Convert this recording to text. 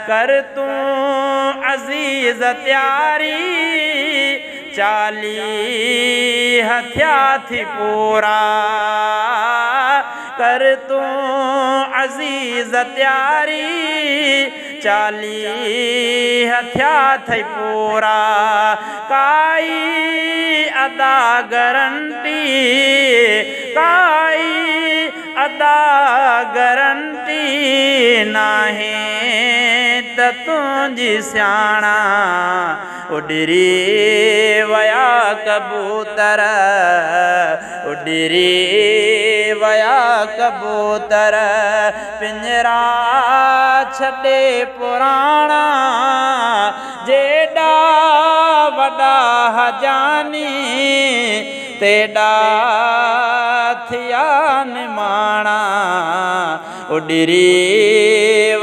कर तू अजीज त्यारी चाली हथिया थी पूरा कर तू अजीज त्यारी चाली हथिया थी पूरा काई अदा गारंटी काई अदा गारंटी नाहे त तुझी सियाणा उडरी वया कबूतर उडरी वया कबूतर पिंजरा छॾे पुराणा जेॾा वॾा हजानी तेॾा थिया निमाणा उडरी